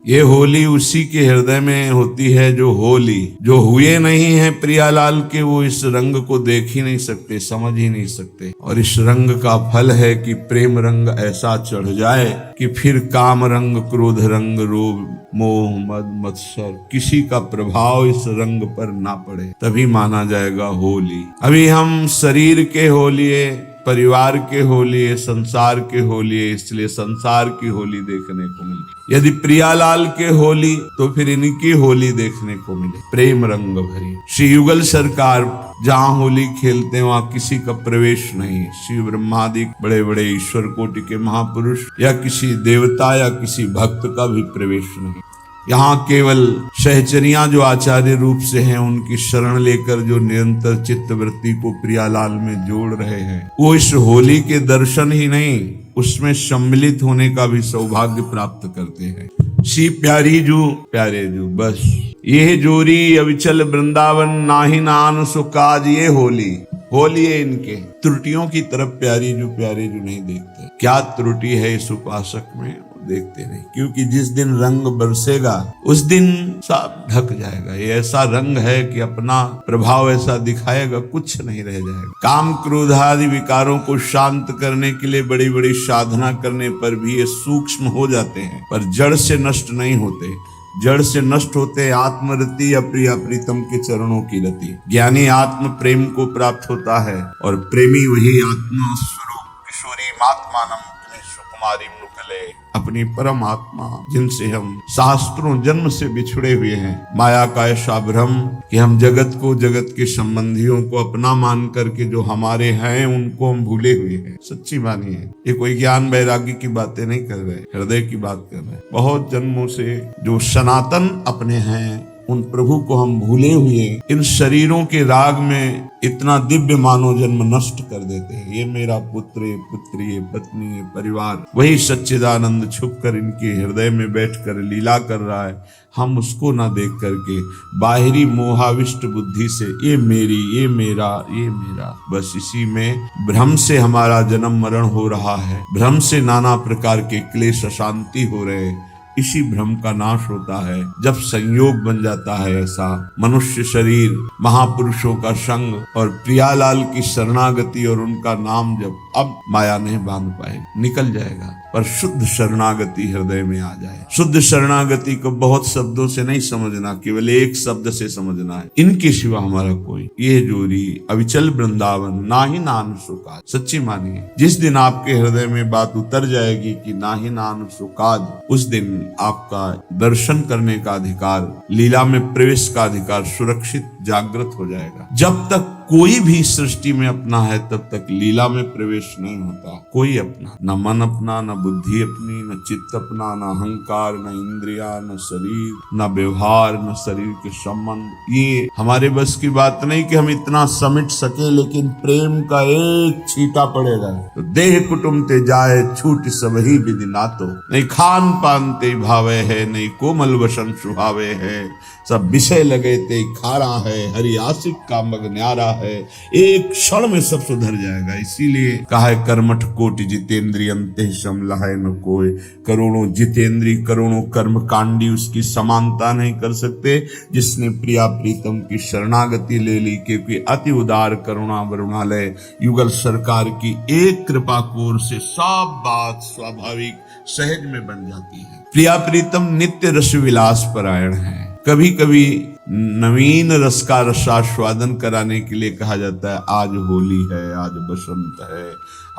ये होली उसी के हृदय में होती है जो होली, जो हुए नहीं है प्रियालाल के, वो इस रंग को देख ही नहीं सकते, समझ ही नहीं सकते। और इस रंग का फल है कि प्रेम रंग ऐसा चढ़ जाए कि फिर काम रंग, क्रोध रंग, रोग, मोह, मद, मत्सर किसी का प्रभाव इस रंग पर ना पड़े, तभी माना जाएगा होली। अभी हम शरीर के होलिये, परिवार के होलिये, संसार के होलिये, इसलिए संसार की होली देखने को मिली। यदि प्रियालाल के होली तो फिर इनकी होली देखने को मिले, प्रेम रंग भरी। श्री युगल सरकार जहां होली खेलते हैं वहां किसी का प्रवेश नहीं। शिव ब्रह्मादि बड़े बड़े ईश्वर कोटि के महापुरुष या किसी देवता या किसी भक्त का भी प्रवेश नहीं। यहाँ केवल सहचरियां जो आचार्य रूप से हैं उनकी शरण लेकर जो निरंतर चित्तवृत्ति को प्रियालाल में जोड़ रहे हैं, वो इस होली के दर्शन ही नहीं, उसमें सम्मिलित होने का भी सौभाग्य प्राप्त करते हैं। सी प्यारी जू प्यारे जू, बस ये जोरी अविचल वृंदावन, नाही नान सुकाज। ये होली है इनके। त्रुटियों की तरफ प्यारे जू नहीं देखते। क्या त्रुटि है इस उपासक में, देखते नहीं, क्योंकि जिस दिन रंग बरसेगा उस दिन सब ढक जाएगा। ये ऐसा रंग है कि अपना प्रभाव ऐसा दिखाएगा, कुछ नहीं रह जाएगा। काम क्रोध आदि विकारों को शांत करने के लिए बड़ी बड़ी साधना करने पर भी ये सूक्ष्म हो जाते हैं, पर जड़ से नष्ट नहीं होते। जड़ से नष्ट होते आत्मरति, अप्रिय प्रीतम के चरणों की रति। ज्ञानी आत्म प्रेम को प्राप्त होता है और प्रेमी वही आत्मा स्वरूप किशोरी मात्मानम सुकुमारी मुकले, अपनी परम आत्मा जिनसे हम शास्त्रों जन्म से बिछुड़े हुए हैं। माया का ऐसा भ्रम कि हम जगत को, जगत के संबंधियों को अपना मान करके जो हमारे हैं उनको हम भूले हुए हैं। सच्ची बानी है, ये कोई ज्ञान वैराग्य की बातें नहीं कर रहे, हृदय की बात कर रहे हैं। बहुत जन्मों से जो सनातन अपने हैं उन प्रभु को हम भूले हुए इन शरीरों के राग में इतना दिव्य मानव जन्म नष्ट कर देते हैं। ये मेरा पुत्र, ये पुत्री, ये पत्नी, ये परिवार, वही सच्चिदानंद छुप कर इनके हृदय में बैठकर लीला कर रहा है। हम उसको ना देख करके बाहरी मोहाविष्ट बुद्धि से ये मेरी, ये मेरा, ये मेरा, बस इसी में भ्रम से हमारा जन्म मरण हो रहा है। भ्रम से नाना प्रकार के क्लेश अशांति हो रहे हैं। इसी भ्रम का नाश होता है जब संयोग बन जाता है ऐसा मनुष्य शरीर, महापुरुषों का संग और प्रियालाल की शरणागति और उनका नाम जब अब माया नहीं बांध पाए, निकल जाएगा। पर शुद्ध शरणागति हृदय में आ जाए। शुद्ध शरणागति को बहुत शब्दों से नहीं समझना, केवल एक शब्द से समझना है, इनके सिवा हमारा कोई। ये जोरी अविचल वृंदावन, नाही नान सुकाज। सच्ची मानिए, जिस दिन आपके हृदय में बात उतर जाएगी कि नाही नान सुकाज, उस दिन आपका दर्शन करने का अधिकार, लीला में प्रवेश का अधिकार सुरक्षित जागृत हो जाएगा। जब तक कोई भी सृष्टि में अपना है तब तक लीला में प्रवेश नहीं होता। कोई अपना, न मन अपना, न बुद्धि अपनी, न चित्त अपना, न अहंकार, न इंद्रिया, न शरीर, न व्यवहार, न शरीर के संबंध। ये हमारे बस की बात नहीं कि हम इतना समेट सके, लेकिन प्रेम का एक छींटा पड़ेगा तो देह कुटुम ते जाए, छूट सबही विधि नातो। नहीं खान पान ते भावे है, नहीं कोमल वसन सुहावे है, सब विषय लगे ते खारा है, हरि आशिक का मग न्यारा है। एक क्षण में सब सुधर जाएगा। इसीलिए कहा है कर्मठ कोटि जितेंद्रियंते सम लहाय न कोय। करोड़ों जितेंद्री, करोड़ों कर्म कांडी उसकी समानता नहीं कर सकते जिसने प्रिया प्रीतम की शरणागति ले ली, क्योंकि अति उदार करुणा वरुणालय युगल सरकार की एक कृपा कोर से सब बात स्वाभाविक सहज में बन जाती है। प्रिया प्रीतम नित्य रस विलास परायण है। कभी कभी नवीन रस का रसास्वादन कराने के लिए कहा जाता है आज होली है, आज बसंत है,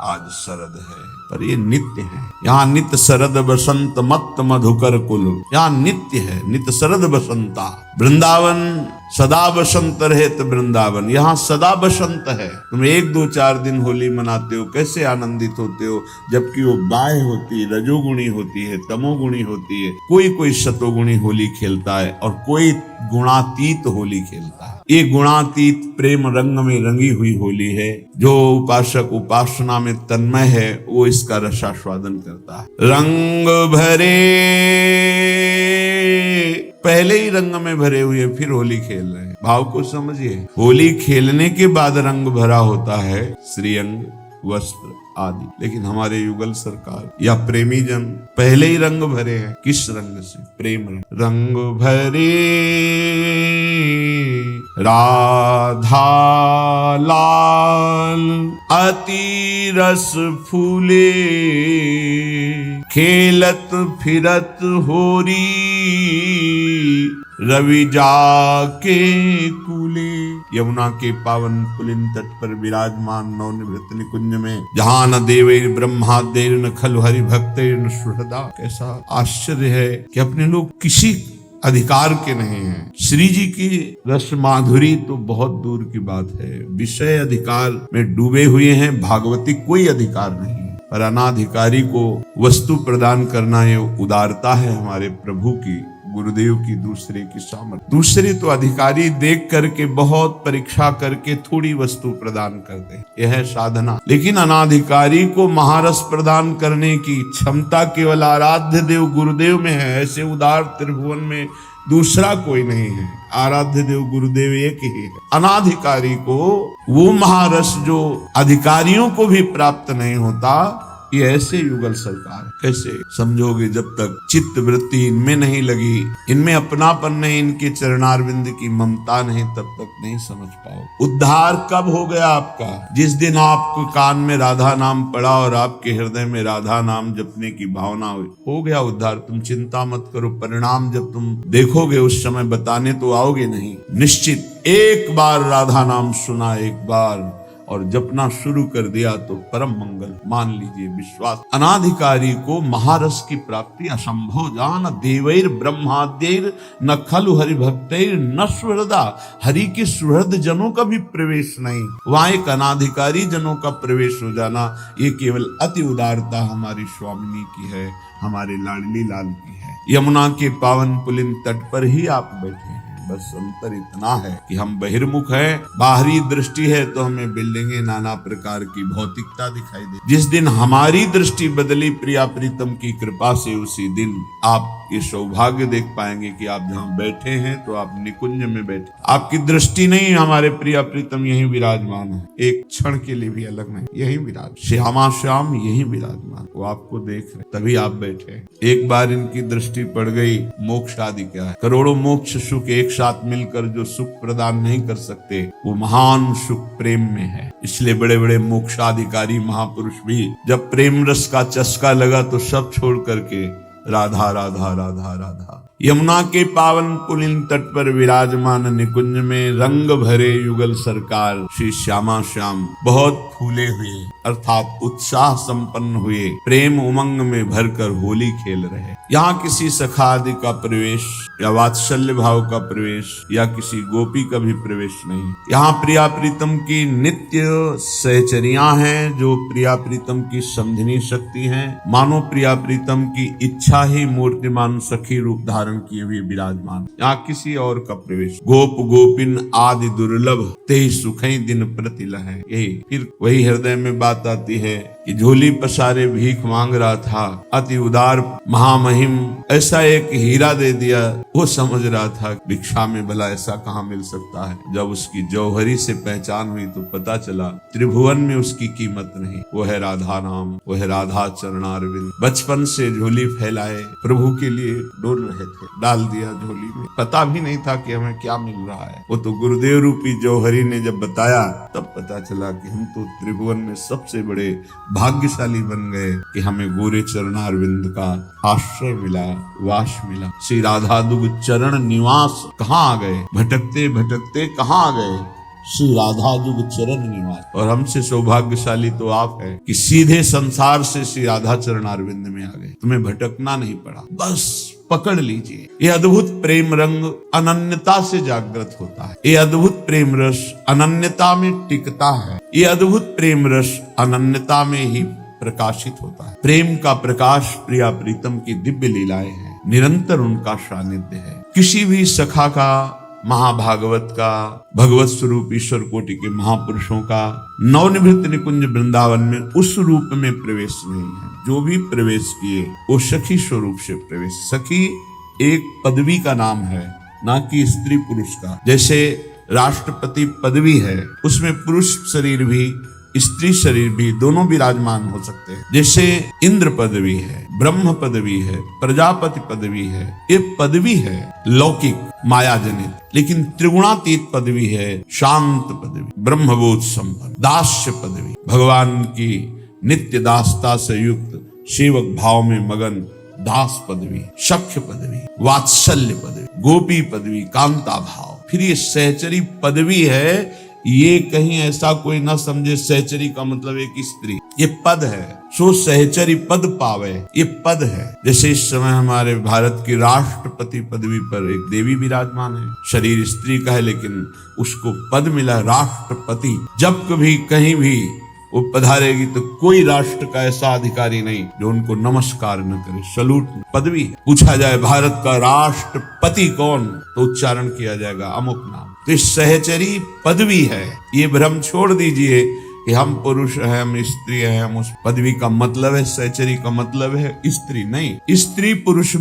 आज शरद है, पर ये नित्य है। यहाँ नित्य शरद बसंत मत मधुकर कुल, यहाँ नित्य है, नित्य शरद बसंता। वृंदावन सदा बसंत रहे तो वृंदावन, यहाँ सदा बसंत है। तुम 1 2 4 दिन होली मनाते हो, कैसे आनंदित होते हो, जबकि वो बाह्य होती है, रजोगुणी होती है, तमोगुणी होती है। कोई शतोगुणी होली खेलता है और कोई गुणातीत होली खेलता है। ये गुणातीत प्रेम रंग में रंगी हुई होली है। जो उपासक उपासना में तन्मय है वो इसका रसास्वादन करता है। रंग भरे, पहले ही रंग में भरे हुए फिर होली खेल रहे हैं। भाव को समझिए, होली खेलने के बाद रंग भरा होता है। श्रीअंग, वस्त्र, आदि। लेकिन हमारे युगल सरकार या प्रेमी जन पहले ही रंग भरे हैं। किस रंग से? प्रेम रंग। रंग भरे राधा लाल अति रस फूले, खेलत फिरत होरी रवि जाके कूले। यमुना के पावन पुलिन तट पर विराजमान नवनिवृत्त निकुंज में, जहाँ न देवैर ब्रह्माद्यैर न खलु हरि भक्तैर न सुहृदा। कैसा आश्चर्य है कि अपने लोग किसी अधिकार के नहीं हैं। श्री जी की रस माधुरी तो बहुत दूर की बात है, विषय अधिकार में डूबे हुए हैं। भागवती कोई अधिकार नहीं है, पर अनाधिकारी को वस्तु प्रदान करना ये उदारता है हमारे प्रभु की, गुरुदेव की, दूसरे की सामर्थ्य। दूसरे तो अधिकारी देख करके बहुत परीक्षा करके थोड़ी वस्तु प्रदान करते हैं, यह है साधना। लेकिन अनाधिकारी को महारस प्रदान करने की क्षमता केवल आराध्य देव गुरुदेव में है। ऐसे उदार त्रिभुवन में दूसरा कोई नहीं है। आराध्य देव गुरुदेव एक ही है। अनाधिकारी को वो महारस जो अधिकारियों को भी प्राप्त नहीं होता, ये ऐसे युगल सरकार कैसे समझोगे? जब तक चित्त वृत्ति इनमें नहीं लगी, इनमें अपनापन नहीं, इनके चरणारविंद की ममता नहीं, तब तक नहीं समझ पाओ। उद्धार कब हो गया आपका? जिस दिन आपको कान में राधा नाम पड़ा और आपके हृदय में राधा नाम जपने की भावना हुई, हो गया उद्धार। तुम चिंता मत करो, परिणाम जब तुम देखोगे उस समय बताने तो आओगे नहीं, निश्चित। एक बार राधा नाम सुना, एक बार और जपना शुरू कर दिया तो परम मंगल, मान लीजिए, विश्वास। अनाधिकारी को महारस की प्राप्ति असंभव जान, देवैर ब्रह्माद्यैर न खलु हरि भक्तैर न सुहृदा। हरि के सुहृद जनों का भी प्रवेश नहीं, वहां एक अनाधिकारी जनों का प्रवेश हो जाना, ये केवल अति उदारता हमारी स्वामिनी की है, हमारे लाडली लाल की है। यमुना के पावन पुलिन तट पर ही आप बैठे हैं। बस अंतर इतना है कि हम बहिर्मुख हैं, बाहरी दृष्टि है तो हमें बिल्डिंगें नाना प्रकार की भौतिकता दिखाई दे। जिस दिन हमारी दृष्टि बदली प्रिया प्रीतम की कृपा से, उसी दिन आप ये सौभाग्य देख पाएंगे कि आप जहाँ बैठे हैं तो आप निकुंज में बैठे, आपकी दृष्टि नहीं हमारे प्रिया प्रीतम यही विराजमान है, एक क्षण के लिए भी अलग नहीं, यही विराज श्यामा श्याम यही विराजमान, वो आपको देख रहे, तभी आप बैठे। एक बार इनकी दृष्टि पड़ गई, मोक्ष आदि क्या है? करोड़ों मोक्ष सुख एक साथ मिलकर जो सुख प्रदान नहीं कर सकते, वो महान सुख प्रेम में है। इसलिए बड़े बड़े मोक्षाधिकारी महापुरुष भी जब प्रेम रस का चस्का लगा तो सब छोड़ करके राधा राधा राधा राधा। यमुना के पावन पुलिन तट पर विराजमान निकुंज में रंग भरे युगल सरकार श्री श्यामा श्याम बहुत फूले हुए, अर्थात उत्साह संपन्न हुए, प्रेम उमंग में भरकर होली खेल रहे। यहाँ किसी सखा आदि का प्रवेश या वात्सल्य भाव का प्रवेश या किसी गोपी का भी प्रवेश नहीं। यहाँ प्रिया प्रीतम की नित्य सहचरियां हैं, जो प्रिया प्रीतम की समझनी शक्ति हैं, मानो प्रिया प्रीतम की इच्छा ही मूर्तिमान सखी रूप धारण किए हुए विराजमान। यहाँ किसी और का प्रवेश। गोप गोपिन आदि दुर्लभ ते सुखई दिन प्रति लहै। यही फिर वही हृदय में बात आती है कि झोली पसारे भीख मांग रहा था, अति उदार महामहिम ऐसा एक हीरा दे दिया, वो समझ रहा था भिक्षा में भला ऐसा कहाँ मिल सकता है। जब उसकी जौहरी से पहचान हुई तो पता चला त्रिभुवन में उसकी कीमत नहीं, वो है राधा नाम, वो है राधा चरणारविंद। बचपन से झोली फैलाए प्रभु के लिए डोल रहे थे, डाल दिया झोली में, पता भी नहीं था कि हमें क्या मिल रहा है। वो तो गुरुदेव रूपी जौहरी ने जब बताया तब पता चला कि हम तो त्रिभुवन में सबसे बड़े भाग्यशाली बन गए कि हमें गोरे चरणारविंद का आश्रय मिला, वास मिला। श्री राधा दुग चरण निवास कहाँ आ गए, भटकते भटकते कहाँ आ गए, श्री राधा दुग चरण निवास। और हमसे सौभाग्यशाली तो आप है कि सीधे संसार से श्री राधा चरणारविंद में आ गए, तुम्हें भटकना नहीं पड़ा, बस पकड़ लीजिए। ये अद्भुत प्रेम रंग अनन्यता से जागृत होता है, ये अद्भुत प्रेम रस अनन्यता में टिकता है, ये अद्भुत प्रेम रस अनन्यता में ही प्रकाशित होता है। प्रेम का प्रकाश प्रिया प्रीतम की दिव्य लीलाएं हैं, निरंतर उनका सानिध्य है। किसी भी सखा का, महाभागवत का, भगवत स्वरूप ईश्वर कोटि के महापुरुषों का नवनिवृत्त निकुंज वृंदावन में उस रूप में प्रवेश नहीं है। जो भी प्रवेश किए वो सखी स्वरूप से प्रवेश। सखी एक पदवी का नाम है, ना कि स्त्री पुरुष का। जैसे राष्ट्रपति पदवी है, उसमें पुरुष शरीर भी स्त्री शरीर भी, दोनों विराजमान हो सकते हैं। जैसे इंद्र पदवी है, ब्रह्म पदवी है, प्रजापति पदवी है, ये पदवी है लौकिक माया जनित, लेकिन त्रिगुणातीत पदवी है शांत पदवी, ब्रह्मबोध संपन्न, दास्य पदवी, भगवान की नित्य दासता से युक्त सेवक भाव में मगन दास पदवी, सख्य पदवी, वात्सल्य पदवी, गोपी पदवी, कांता भाव। फिर ये सहचरी पदवी है, ये कहीं ऐसा कोई ना समझे सहचरी का मतलब एक स्त्री, ये पद है। सो सहचरी पद पावे, ये पद है। जैसे इस समय हमारे भारत की राष्ट्रपति पदवी पर एक देवी विराजमान है, शरीर स्त्री का है लेकिन उसको पद मिला राष्ट्रपति। जब कभी कहीं भी वो पधारेगी तो कोई राष्ट्र का ऐसा अधिकारी नहीं जो उनको नमस्कार न करे, सलूट पदवी। पूछा जाए भारत का राष्ट्रपति कौन, तो उच्चारण किया जाएगा अमुक नाम। तो इस सहचरी पदवी है। ये भ्रम छोड़ दीजिए कि हम पुरुष हैं, हम स्त्री हैं, हम उस पदवी का मतलब है सहचरी का मतलब है स्त्री नहीं। स्त्री पुरुष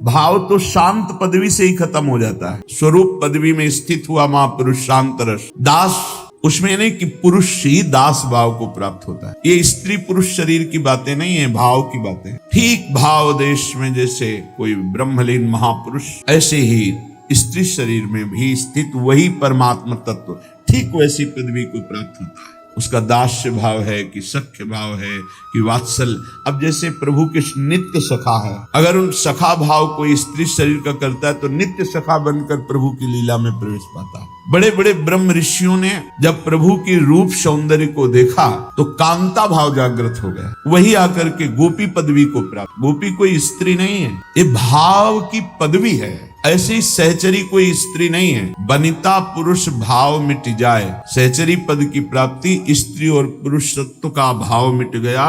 भाव तो शांत पदवी से ही खत्म हो जाता है। स्वरूप पदवी में स्थित हुआ महापुरुष शांत रस दास, उसमें नहीं कि पुरुष ही दास भाव को प्राप्त होता है। ये स्त्री पुरुष शरीर की बातें नहीं है, भाव की बातें। ठीक भाव देश में जैसे कोई ब्रह्मलीन महापुरुष, ऐसे ही स्त्री शरीर में भी स्थित वही परमात्मा तत्व ठीक वैसी पदवी को प्राप्त होता है। उसका दास्य भाव है कि सख्य भाव है कि वात्सल। अब जैसे प्रभु के नित्य सखा है, अगर उन सखा भाव कोई स्त्री शरीर का करता है तो नित्य सखा बनकर प्रभु की लीला में प्रवेश पाता है। बड़े बड़े ब्रह्म ऋषियों ने जब प्रभु की रूप सौंदर्य को देखा तो कांता भाव जागृत हो गया, वही आकर के गोपी पदवी को प्राप्त। गोपी कोई स्त्री नहीं है, ये भाव की पदवी है। ऐसी सहचरी कोई स्त्री नहीं है। बनिता पुरुष भाव मिट जाए, सहचरी पद की प्राप्ति स्त्री और पुरुषत्व का भाव मिट गया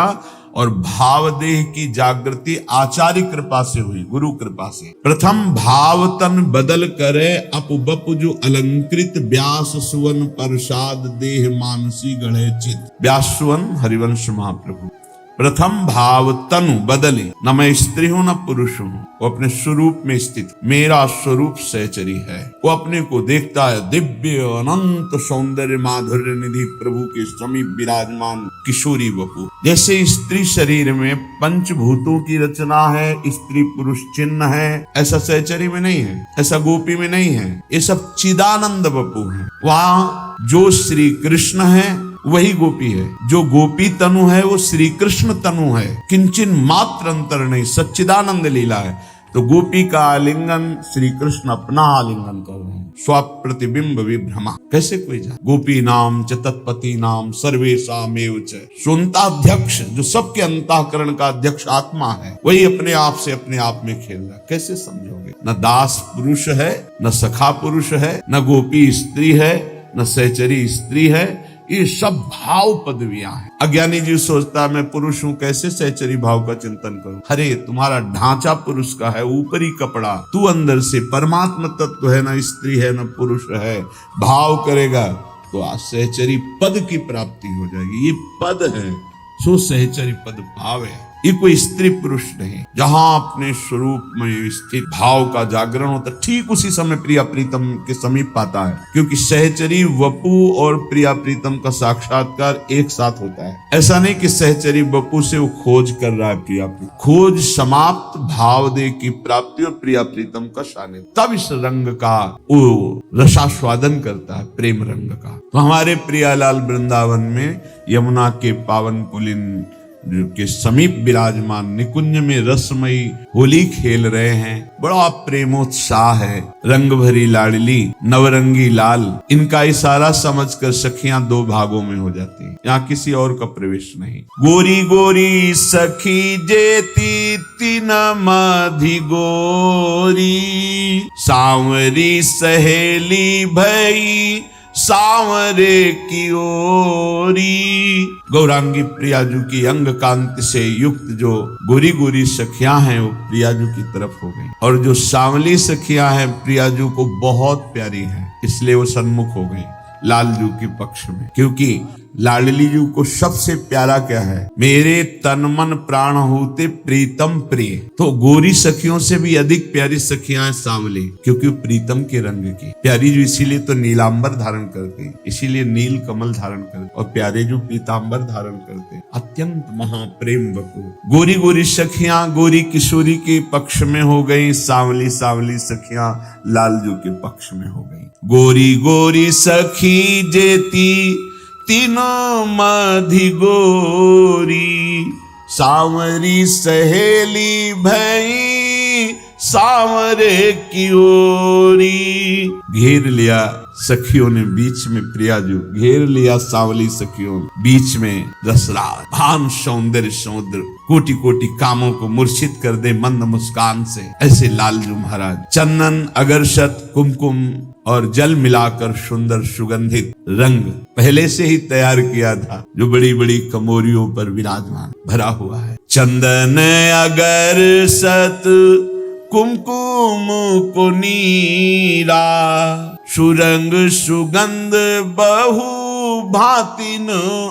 और भाव देह की जागृति आचार्य कृपा से हुई, गुरु कृपा से। प्रथम भाव तन बदल करे अपबप जो अलंकृत व्यास सुवन प्रसाद देह मानसी गढ़े चित। व्यास सुवन हरिवंश महाप्रभु। प्रथम भाव तनु बदली, न मैं स्त्री हूं न पुरुष हूं, वो अपने स्वरूप में स्थित। मेरा स्वरूप सहचरी है, वो अपने को देखता है दिव्य अनंत सौंदर्य माधुर्य निधि प्रभु के समीप विराजमान किशोरी वपु। जैसे स्त्री शरीर में पंचभूतों की रचना है, स्त्री पुरुष चिन्ह है, ऐसा सहचरी में नहीं है, ऐसा गोपी में नहीं है। ये सब चिदानंद वपु है। वहां जो श्री कृष्ण है वही गोपी है, जो गोपी तनु है वो श्री कृष्ण तनु है, किंचन मात्र अंतर नहीं, सच्चिदानंद लीला है। तो गोपी का आलिंगन श्री कृष्ण अपना आलिंगन कर रहे हैं, स्वप्रतिबिंब विभ्रमा। कैसे कोई जाए? गोपी नाम च तत्पति नाम सर्वेषामेव च। सुनताध्यक्ष जो सबके अंतःकरण का अध्यक्ष आत्मा है, वही अपने आप से अपने आप में खेल रहा है। कैसे समझोगे? न दास पुरुष है, न सखा पुरुष है, न गोपी स्त्री है, न सहचरी स्त्री है। ये सब भाव पदवियां हैं। अज्ञानी जी सोचता है मैं पुरुष हूं, कैसे सहचरी भाव का चिंतन करूं? अरे तुम्हारा ढांचा पुरुष का है, ऊपरी कपड़ा, तू अंदर से परमात्मा तत्व है, ना स्त्री है ना पुरुष है। भाव करेगा तो आज सहचरी पद की प्राप्ति हो जाएगी। ये पद है, सो सहचरी पद भाव है। ये कोई स्त्री पुरुष नहीं। जहां अपने स्वरूप में स्थित भाव का जागरण होता, ठीक उसी समय प्रिया प्रीतम के समीप पाता है, क्योंकि सहचरी वपु और प्रिया प्रीतम का साक्षात्कार एक साथ होता है। ऐसा नहीं कि सहचरी वपु से वो खोज कर रहा है प्रिया प्रीतम, खोज समाप्त, भाव दे की प्राप्ति और प्रिया प्रीतम का सानिध्य, तब इस रंग का वो रसास्वादन करता है, प्रेम रंग का। तो हमारे प्रियालाल वृंदावन में यमुना के पावन पुलिन के समीप विराजमान निकुंज में रसमयी होली खेल रहे हैं। बड़ा प्रेमोत्साह है, रंग भरी लाडली नवरंगी लाल। इनका इशारा समझकर सखियां दो भागों में हो जाती हैं, यहाँ किसी और का प्रवेश नहीं। गोरी गोरी सखी जेती तीन मधि गोरी, सांवरी सहेली भई सांवरे की ओरी। गौरांगी प्रियाजू की अंग कांति से युक्त जो गोरी गोरी सखियां हैं वो प्रियाजू की तरफ हो गई, और जो सांवली सखियां हैं प्रियाजू को बहुत प्यारी हैं, इसलिए वो सन्मुख हो गई। लालजू के पक्ष में, क्योंकि लाडली जी को सबसे प्यारा क्या है, मेरे तन मन प्राण होते प्रीतम प्रिय। तो गोरी सखियों से भी अधिक प्यारी सखियां हैं सांवली, क्योंकि प्रीतम के रंग की प्यारी जो, इसीलिए तो नीलांबर धारण करते, इसीलिए नील कमल धारण करते, और प्यारे जो पीतांबर धारण करते, अत्यंत महाप्रेम बको। गोरी गोरी सखियां गोरी किशोरी के पक्ष में हो गई, सांवली सांवली सखियां लालजू के पक्ष में हो गई। गोरी गोरी सखी जेती तीनों मधि गोरी, सांवरी सहेली भई सांवरे की ओरी। घेर लिया सखियों ने बीच में, प्रियाजू घेर लिया सांवली सखियों बीच में, रसराज भान सौंदर्य समुद्र कोटि कोटि कामों को मूर्छित कर दे मंद मुस्कान से, ऐसे लालजू महाराज चंदन अगरशत कुमकुम और जल मिलाकर सुंदर सुगंधित रंग पहले से ही तैयार किया था, जो बड़ी बड़ी कमोरियों पर विराजमान भरा हुआ है। चंदन अगरशत कुमकुम को नीरा, सुरंग सुगंध बहु भातिन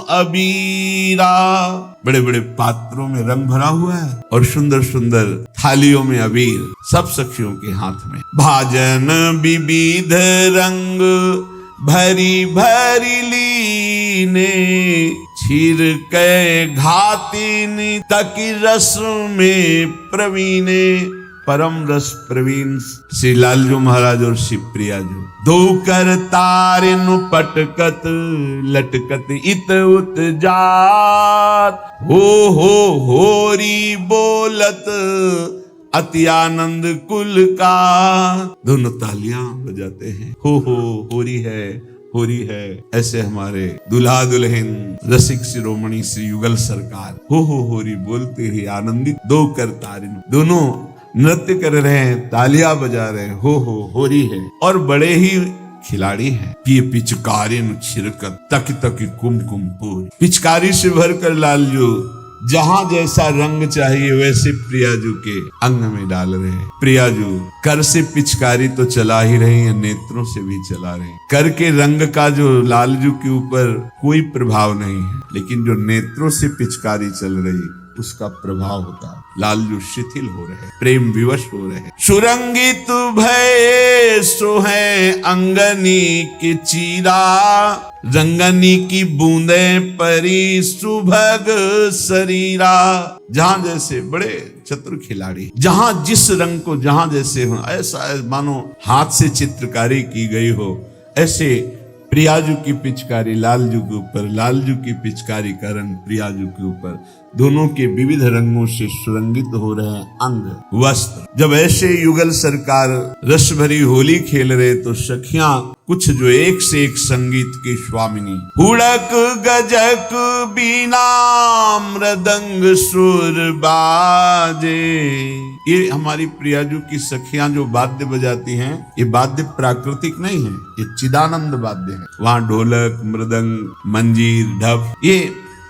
अबीरा। बड़े बड़े पात्रों में रंग भरा हुआ है और सुंदर सुंदर थालियों में अबीर, सब सखियों के हाथ में। भाजन विविध रंग भरी भरी लीने, छिड़के घातिन तकी रस में प्रवीणे। परम रस प्रवीण श्री लालजू महाराज और श्री प्रियाजू, दो कर तारिन पटकत लटकत इत उत जात, हो होरी बोलत अति आनंद कुल का। दोनों तालियां बजाते हैं, हो होरी है, ऐसे हमारे दुल्हा दुल्हन रसिक शिरोमणि श्री युगल सरकार हो होरी बोलते ही आनंदित, दो कर तारिन, दोनों नृत्य कर रहे हैं, तालियां बजा रहे हैं, होरी है। और बड़े ही खिलाड़ी हैं, ये पिचकारी छिड़कत तक तक कुमकुम पूरी। पिचकारी से भरकर लालजू जहां जैसा रंग चाहिए वैसे प्रियाजू के अंग में डाल रहे हैं। प्रियाजू कर से पिचकारी तो चला ही रही है, नेत्रों से भी चला रहे हैं। कर के रंग का जो लालजू के ऊपर कोई प्रभाव नहीं है, लेकिन जो नेत्रों से पिचकारी चल रही उसका प्रभाव होता है। लालजू शिथिल हो रहे, प्रेम विवश हो रहे। सुरंगित भय सो है अंगनी के चीरा, रंगनी की बूंदे परी सुभग शरीरा। जहां जैसे बड़े चतुर खिलाड़ी, जहां जिस रंग को जहां जैसे हो, ऐसा मानो हाथ से चित्रकारी की गई हो, ऐसे प्रियाजू की पिचकारी लालजू के ऊपर, लालजू की पिचकारी का रंग प्रियाजू के ऊपर, दोनों के विविध रंगों से सुरंगित हो रहे हैं अंग वस्त्र। जब ऐसे युगल सरकार रस भरी होली खेल रहे तो सखियां कुछ जो एक से एक संगीत की स्वामिनी, हुड़क गजक बीना मृदंग सुर बाजे। ये हमारी प्रियाजू की सखियां जो वाद्य बजाती हैं, ये वाद्य प्राकृतिक नहीं है, ये चिदानंद वाद्य है। वहां ढोलक मृदंग मंजीर ढप ये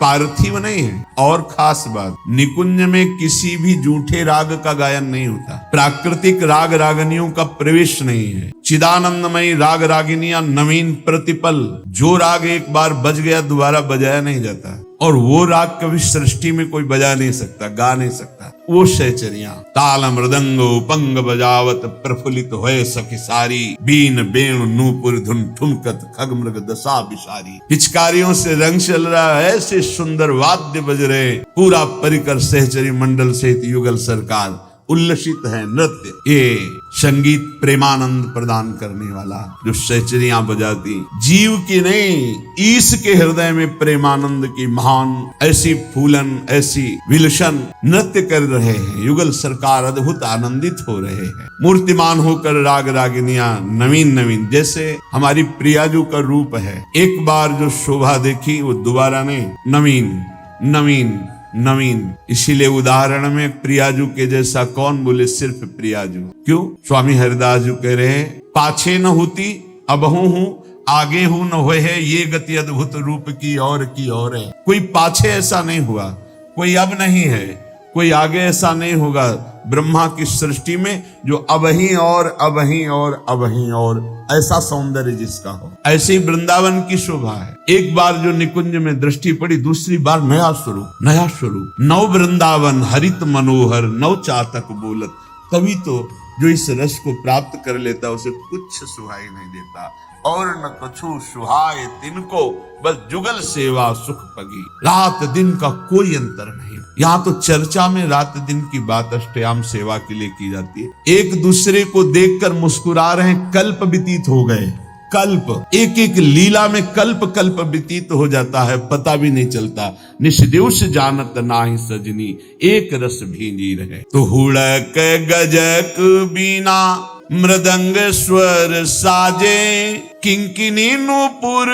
पार्थिव नहीं है। और खास बात, निकुंज में किसी भी जूठे राग का गायन नहीं होता, प्राकृतिक राग रागनियों का प्रवेश नहीं है। चिदानंदमयी राग रागिनियां नवीन प्रतिपल, जो राग एक बार बज गया दोबारा बजाया नहीं जाता, और वो राग कभी सृष्टि में कोई बजा नहीं सकता, गा नहीं सकता। वो सहचरियां ताल मृदंग उपंग बजावत प्रफुल्लित होए सखी सारी, बीन बेणु नूपुर धुन ठुमकत खग मृग दशा बिसारी। पिचकारियों से रंग चल रहा है, ऐसे सुंदर वाद्य बज रहे, पूरा परिकर सहचरी मंडल सहित युगल सरकार उल्लसित है। नृत्य ये संगीत प्रेमानंद प्रदान करने वाला, जो सहचरियां बजाती जीव की नहीं ईश के हृदय में प्रेमानंद की महान ऐसी फूलन ऐसी विलसन नृत्य कर रहे हैं। युगल सरकार अद्भुत आनंदित हो रहे हैं, मूर्तिमान होकर राग रागिनियां नवीन नवीन, जैसे हमारी प्रियाजू का रूप है, एक बार जो शोभा देखी वो दोबारा नहीं, नवीन नवीन नवीन। इसीलिए उदाहरण में प्रियाजू के जैसा कौन बोले, सिर्फ प्रियाजू। क्यों? स्वामी हरिदास जी कह रहे हैं, पाछे न होती अबहू हूं, आगे हूं न होए है, ये गति अद्भुत रूप की और है। कोई पाछे ऐसा नहीं हुआ, कोई अब नहीं है, कोई आगे ऐसा नहीं होगा ब्रह्मा की सृष्टि में जो अबहीं और अबहीं और अबहीं और ऐसा सौंदर्य जिसका हो। ऐसी वृंदावन की शोभा है। एक बार जो निकुंज में दृष्टि पड़ी, दूसरी बार नया स्वरूप। नव वृंदावन हरित मनोहर, नव चातक बोलत। तभी तो जो इस रस को प्राप्त कर लेता उसे कुछ सुहाई नहीं देता। और न कछु सुहाए तिनको, बस जुगल सेवा सुख पगी। रात दिन का कोई अंतर नहीं। यहाँ तो चर्चा में रात दिन की बात अष्टयाम सेवा के लिए की जाती है। एक दूसरे को देखकर मुस्कुरा रहे हैं, कल्प व्यतीत हो गए। कल्प, एक एक लीला में कल्प कल्प व्यतीत हो जाता है, पता भी नहीं चलता। निष्दिवस जानत नाही सजनी, एक रस भींजी रहे। तो हुड़क गजक बीना मृदंग स्वर साजे, किंकिनी नूपुर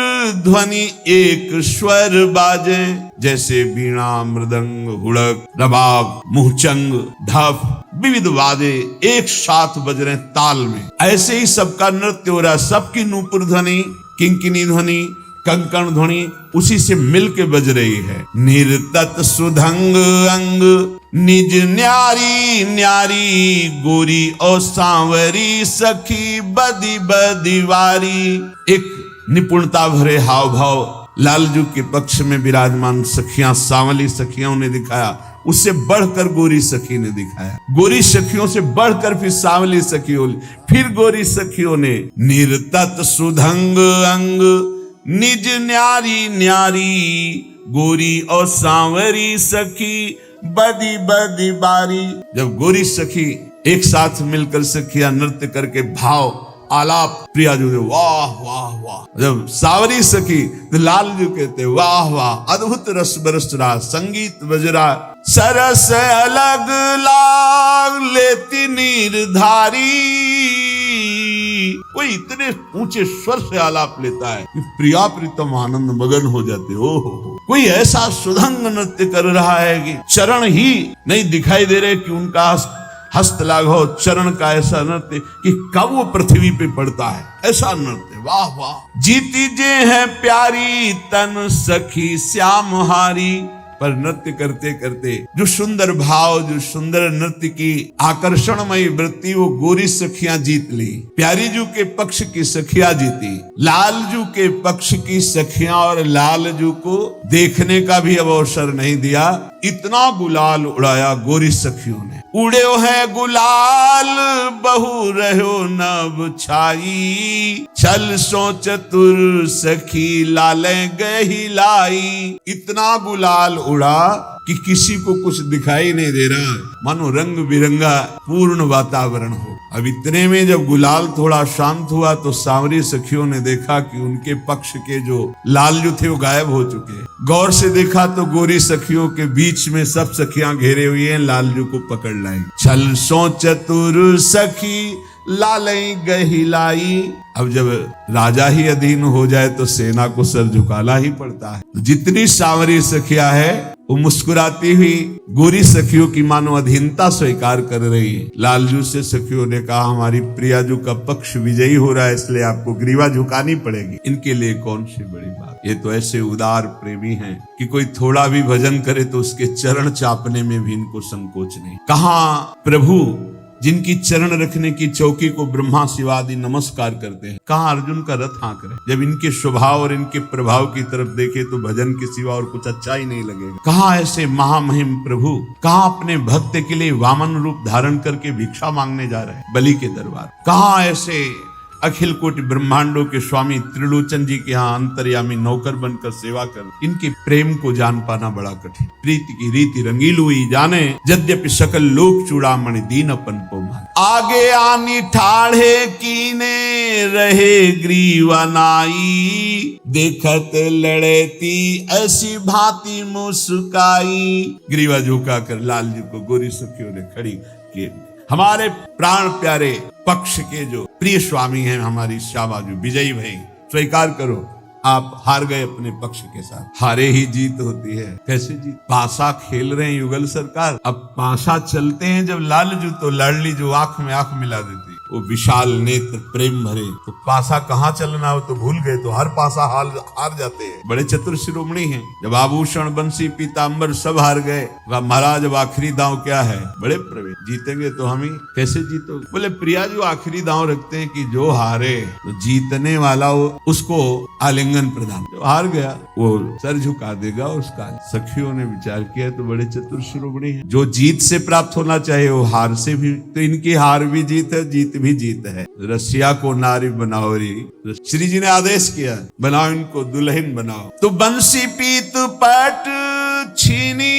ध्वनि एक स्वर बाजे। जैसे बीणा, मृदंग, हुड़क, रबाब, मुहचंग, ढफ, विविध वादे एक साथ बज रहे ताल में, ऐसे ही सबका नृत्य हो रहा है। सबकी नूपुर ध्वनि, किंकिनी ध्वनि, कंकण ध्वनि उसी से मिलके बज रही है। निर्तत सुधंग अंग निज न्यारी न्यारी, गोरी और सांवरी सखी बदी बदीवारी। एक निपुणता भरे हाव भाव लालजू के पक्ष में विराजमान सखियां, सांवली सखियों ने दिखाया, उससे बढ़कर गोरी सखी ने दिखाया। गोरी सखियों से बढ़कर फिर सांवली सखियों, फिर गोरी सखियों ने। निर्तत सुधंग अंग निज न्यारी न्यारी, गोरी और सांवरी सखी बदी बदी बारी। जब गोरी सखी एक साथ मिलकर सखियां नृत्य करके भाव आलाप प्रिया जो वाह वाह वाह, जब सावरी सखी तो लाल जो कहते वाह वाह, अद्भुत रस बरस रहा, संगीत बज रहा, सरस अलग लाग लेती नीरधारी। कोई इतने ऊंचे स्वर से आलाप लेता है कि प्रिया प्रीतम आनंद मगन हो जाते हो। कोई ऐसा सुधंग नृत्य कर रहा है कि चरण ही नहीं दिखाई दे रहे कि उनका हस्त लाघव चरण का ऐसा नृत्य कि कब वो पृथ्वी पे पड़ता है, ऐसा नृत्य। वाह वाह। जीती जे है प्यारी तन सखी श्याम हारी। पर नृत्य करते करते जो सुंदर भाव, जो सुंदर नृत्य की आकर्षणमयी वृत्ति वो गोरी सखियां जीत ली। प्यारी जू के पक्ष की सखियां जीती, लालजू के पक्ष की सखियां, और लालजू को देखने का भी अवसर नहीं दिया। इतना गुलाल उड़ाया गोरी सखियों ने। उड़े है गुलाल बहु रहो नभ छाई, छल सो चतुर सखी लाले गहिलाई। इतना गुलाल उड़ा कि किसी को कुछ दिखाई नहीं दे रहा, मानो रंग बिरंगा पूर्ण वातावरण हो। अब इतने में जब गुलाल थोड़ा शांत हुआ तो सांवरी सखियों ने देखा कि उनके पक्ष के जो लालजू थे वो गायब हो चुके। गौर से देखा तो गोरी सखियों के बीच में सब सखियां घेरे हुई हैं, लालजू को पकड़ लाई। छल सो चतुर सखी लालई गहिलाई। अब जब राजा ही अधीन हो जाए तो सेना को सर झुकाना ही पड़ता है। जितनी सांवरी सखियां है वो मुस्कुराती हुई गोरी सखियों की मानो अधीनता स्वीकार कर रही है। लालजू से सखियों ने कहा हमारी प्रियाजू का पक्ष विजयी हो रहा है, इसलिए आपको ग्रीवा झुकानी पड़ेगी। इनके लिए कौन सी बड़ी बात। ये तो ऐसे उदार प्रेमी हैं कि कोई थोड़ा भी भजन करे तो उसके चरण चापने में भी इनको संकोच नहीं। कहाँ प्रभु जिनकी चरण रखने की चौकी को ब्रह्मा शिवादि नमस्कार करते हैं, कहाँ अर्जुन का रथ हाँक रहे। जब इनके स्वभाव और इनके प्रभाव की तरफ देखे तो भजन के सिवा और कुछ अच्छा ही नहीं लगेगा। कहाँ ऐसे महामहिम प्रभु, कहाँ अपने भक्त के लिए वामन रूप धारण करके भिक्षा मांगने जा रहे हैं बलि के दरबार। कहाँ ऐसे अखिल कोटि ब्रह्मांडों के स्वामी त्रिलोचन जी के यहाँ अंतर्यामी नौकर बनकर सेवा कर। इनके प्रेम को जान पाना बड़ा कठिन। प्रीति की रीति रंगील हुई जाने, यद्यपि सकल लोक चूड़ामणि दीन अपन को मान। आगे आनी ठाढ़े कीने रहे ग्रीवा नाई, देखत लड़ेती ऐसी भांति मुस्काई। ग्रीवा झुका कर लालजू को गोरी सखियों ने खड़ी किए। हमारे प्राण प्यारे पक्ष के जो प्रिय स्वामी हैं हमारी श्यामाजू विजयी भाई, स्वीकार करो आप हार गए अपने पक्ष के साथ। हारे ही जीत होती है। कैसे जीत? पासा खेल रहे हैं युगल सरकार। अब पासा चलते हैं जब लालजू तो लाडली जो आंख में आंख मिला देती। वो विशाल नेत्र प्रेम भरे। तो पासा कहाँ चलना हो तो भूल गए, तो हर पासा हार जाते हैं। बड़े चतुर शिरोमणि हैं। जब आभूषण बंसी पीताम्बर सब हार गए, महाराज अब आखिरी दांव क्या है? बड़े प्रवीण, जीतेंगे तो हम ही, कैसे जीतोगे? बोले प्रिया जो आखिरी दांव रखते हैं कि जो हारे तो जीतने वाला उसको आलिंगन प्रदान, जो हार गया वो सर झुका देगा उसका। सखियों ने विचार किया तो बड़े चतुर शिरोमणि है। जो जीत से प्राप्त होना चाहिए वो हार से भी, तो इनकी हार भी जीत है, जीत भी जीत है। रसिया को नारी बनाओ रे, श्री जी ने आदेश किया बनाओ इनको दुल्हन बनाओ। तो बंसी पीत पट छीनी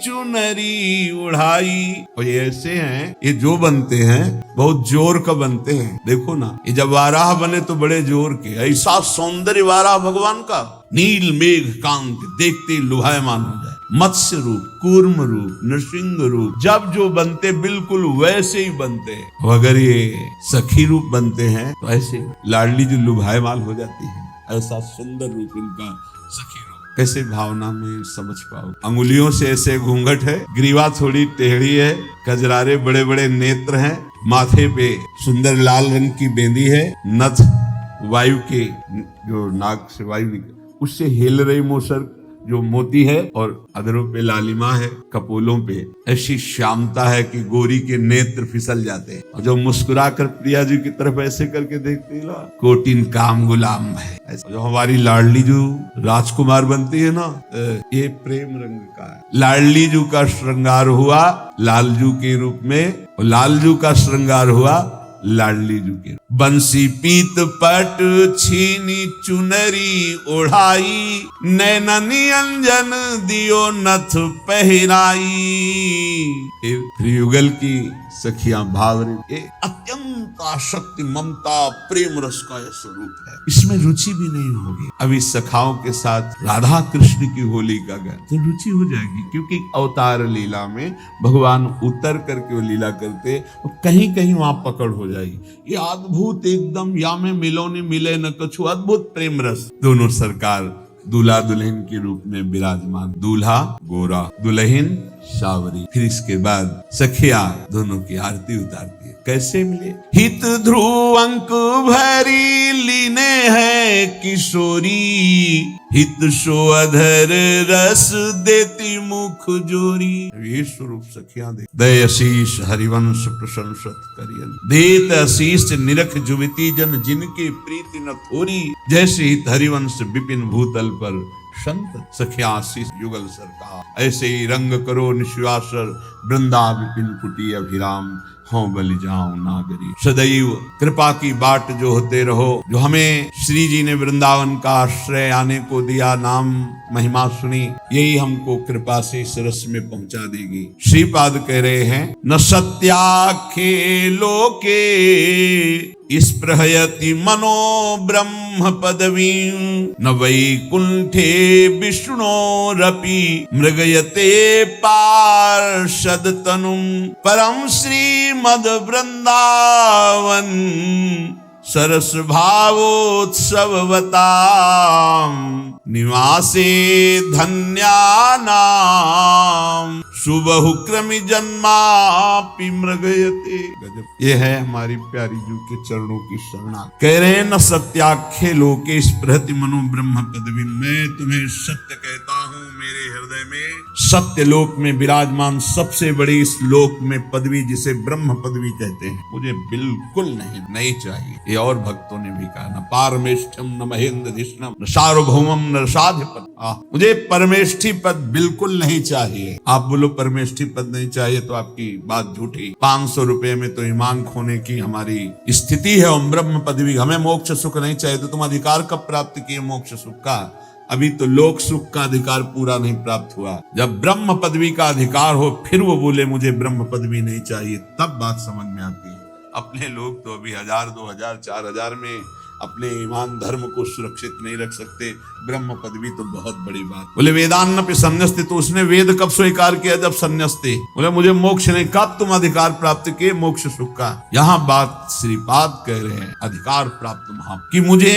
चुनरी उड़ाई। और ये ऐसे हैं, ये जो बनते हैं बहुत जोर का बनते हैं। देखो ना, ये जब वाराह बने तो बड़े जोर के, ऐसा सौंदर्य वाराह भगवान का, नील मेघ कांत देखते लुभायमान हो जाए। मत्स्य रूप, कूर्म रूप, नृसिंह रूप, जब जो बनते बिल्कुल वैसे ही बनते हैं। अगर ये सखी रूप बनते हैं तो ऐसे लाडली जो लुभायमान हो जाती है, ऐसा सुंदर रूप इनका सखी रूप। कैसे भावना में समझ पाओ। अंगुलियों से ऐसे घूंघट है, ग्रीवा थोड़ी टेढ़ी है, कजरारे बड़े बड़े नेत्र हैं, माथे पे सुंदर लाल रंग की बेंदी है, नथ वायु के जो नाक से वायु निकल उससे हिल रही मोसर जो मोती है, और अधरों पे लालिमा है, कपोलों पे ऐसी श्यामता है कि गोरी के नेत्र फिसल जाते हैं। और जो मुस्कुराकर प्रिया जी की तरफ ऐसे करके देखती है, कोटिन काम गुलाम है। जो हमारी लाडली जो राजकुमार बनती है ना, ये प्रेम रंग का है। लाडली जू का श्रृंगार हुआ लालजू के रूप में, और लालजू का श्रृंगार हुआ लाडली जू के। बंसी पीत पट छीनी चुनरी ओढ़ाई, नैननी अंजन दियो नथ पहनाई। त्रियुगल की सखियां भाव रही, अत्यंत आसक्ति ममता प्रेम रस का यह स्वरूप है, इसमें रुचि भी नहीं होगी। अभी सखाओं के साथ राधा कृष्ण की होली का गान तो रुचि हो जाएगी, क्योंकि अवतार लीला में भगवान उतर करके वो लीला करते, और कहीं कहीं वहां पकड़ हो जाएगी। ये अद्भुत एकदम, या में मिलो न मिले न कछु, अद्भुत प्रेम रस। दोनों सरकार दूल्हा दुल्हन के रूप में विराजमान, दूल्हा गोरा, दुल्हन सावरी। फिर इसके बाद सखिया दोनों की आरती उतारती है। कैसे मिले? हित ध्रुव अंक भरी लीने है किशोरी, हित सो अधर रस देती मुख जोरी। ये स्वरूप सखियां दे दय आशीष हरिवंश प्रशंसत करियन, देत आशीष निरख जुविती जन, जिनके प्रीति न थोरी, जैसे हित हरिवंश विपिन भूतल पर संत सखिया आशीष युगल सरकार। ऐसे ही रंग करो निश्वासर, वृंदा विपिन कुटी अभिराम, हों बलि जाऊं नागरी। सदैव कृपा की बाट जो होते रहो। जो हमें श्री जी ने वृंदावन का आश्रय आने को दिया, नाम महिमा सुनी, यही हमको कृपा से इस रस में पहुंचा देगी। श्रीपाद कह रहे हैं, न सत्याखे लोके स्पृहयति मनो ब्रह्म पदवी, न वैकुंठे विष्णोरपि मृगयते पार्षद तनुम, परम श्रीमद वृंदावन सरस भावोत्सववताम, निवासे धन्यानाम सुबहुक्रमि जन्मापि मृगयते। ये है हमारी प्यारी जू के चरणों की शरणा। कह रहे हैं, न सत्याख्ये लोके स्पृहति मनो ब्रह्म पदवी, मैं तुम्हें सत्य कहता हूँ, मेरे हृदय में सत्य लोक में विराजमान सबसे बड़ी इस लोक में पदवी, जिसे ब्रह्म पदवी कहते हैं, मुझे बिल्कुल नहीं चाहिए। ये और भक्तों ने भी कहा, न पारमेष्ठम न महेंद्र धिष्णम न सार्वभौमम न साधिपति, मुझे परमेष्ठी पद बिल्कुल नहीं चाहिए। आप बोलो परमेष्ठी पद नहीं चाहिए तो आपकी बात झूठी। 500 रुपए में तो ईमान खोने की हमारी स्थिति है। और ब्रह्म पदवी, हमें मोक्ष सुख नहीं चाहिए तो तुम अधिकार कब प्राप्त किए मोक्ष सुख का? अभी तो लोक सुख का अधिकार पूरा नहीं प्राप्त हुआ। जब ब्रह्म पदवी का अधिकार हो फिर वो बोले मुझे ब्रह्म पदवी नहीं चाहिए, तब बात समझ में आती है। अपने लोग तो अभी 1000, 2000, 4000 में अपने ईमान धर्म को सुरक्षित नहीं रख सकते, ब्रह्म पदवी तो बहुत बड़ी बात। बोले वेदान्न पे संन्यास्ते, तो उसने वेद कब स्वीकार किया? जब संन्यास्ते। बोले मुझे मोक्ष नहीं, कब तुम अधिकार प्राप्त किए मोक्ष सुख का? यहाँ बात श्रीपाद कह रहे हैं, अधिकार प्राप्त महा, कि मुझे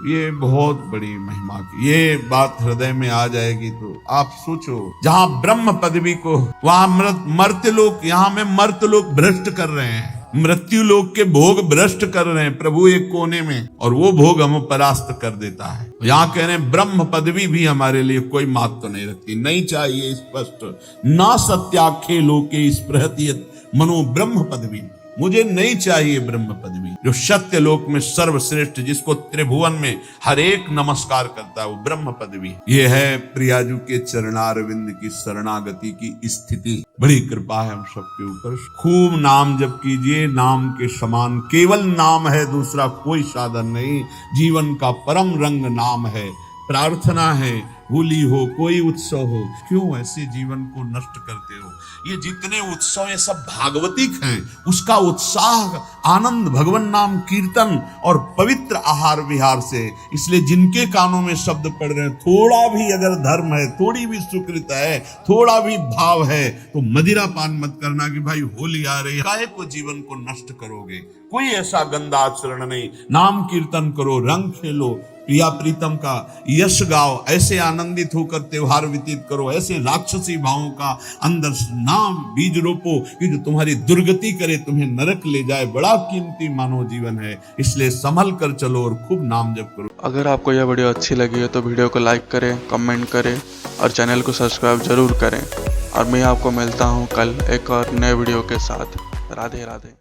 ये बहुत बड़ी महिमा की ये बात हृदय में आ जाएगी तो आप सोचो, जहाँ ब्रह्म पदवी को वहां मर्त्य लोक, यहाँ में मर्त्य लोक भ्रष्ट कर रहे हैं। मृत्यु लोक के भोग भ्रष्ट कर रहे हैं प्रभु एक कोने में, और वो भोग हम परास्त कर देता है। यहाँ कह रहे हैं ब्रह्म पदवी भी हमारे लिए कोई महत्व नहीं रखती, नहीं चाहिए। स्पष्ट ना सत्याख्ये लोके स्पृहति मनो ब्रह्म पदवी, मुझे नहीं चाहिए ब्रह्म पदवी। जो सत्य लोक में सर्वश्रेष्ठ, जिसको त्रिभुवन में हर एक नमस्कार करता है, वो ब्रह्म पदवी। ये है प्रियाजू के चरणारविंद की शरणागति की स्थिति। बड़ी कृपा है हम सबके ऊपर। खूब नाम जप कीजिए, नाम के समान केवल नाम है, दूसरा कोई साधन नहीं। जीवन का परम रंग नाम है। प्रार्थना है, होली हो, कोई उत्सव हो, क्यों ऐसे जीवन को नष्ट करते हो? ये जितने उत्सव ये सब भागवतिक हैं, उसका उत्साह, आनंद भगवान नाम कीर्तन और पवित्र आहार विहार से। इसलिए जिनके कानों में शब्द पड़ रहे हैं, थोड़ा भी अगर धर्म है, थोड़ी भी सुकृत है, थोड़ा भी भाव है, तो मदिरा पान मत करना कि भाई होली आ रही है, काहे को जीवन को नष्ट करोगे? कोई ऐसा गंदा आचरण नहीं। नाम कीर्तन करो, रंग खेलो, प्रिया प्रीतम का यश गाओ, ऐसे आनंदित होकर त्योहार व्यतीत करो, ऐसे राक्षसी भावों का अंदर नाम बीज रोपो कि जो तुम्हारी दुर्गति करे, तुम्हें नरक ले जाए। बड़ा कीमती मानव जीवन है, इसलिए संभल कर चलो और खूब नाम जप करो। अगर आपको यह वीडियो अच्छी लगी है तो वीडियो को लाइक करें, कमेंट करें और चैनल को सब्सक्राइब जरूर करें। और मैं आपको मिलता हूँ कल एक और नए वीडियो के साथ। राधे राधे।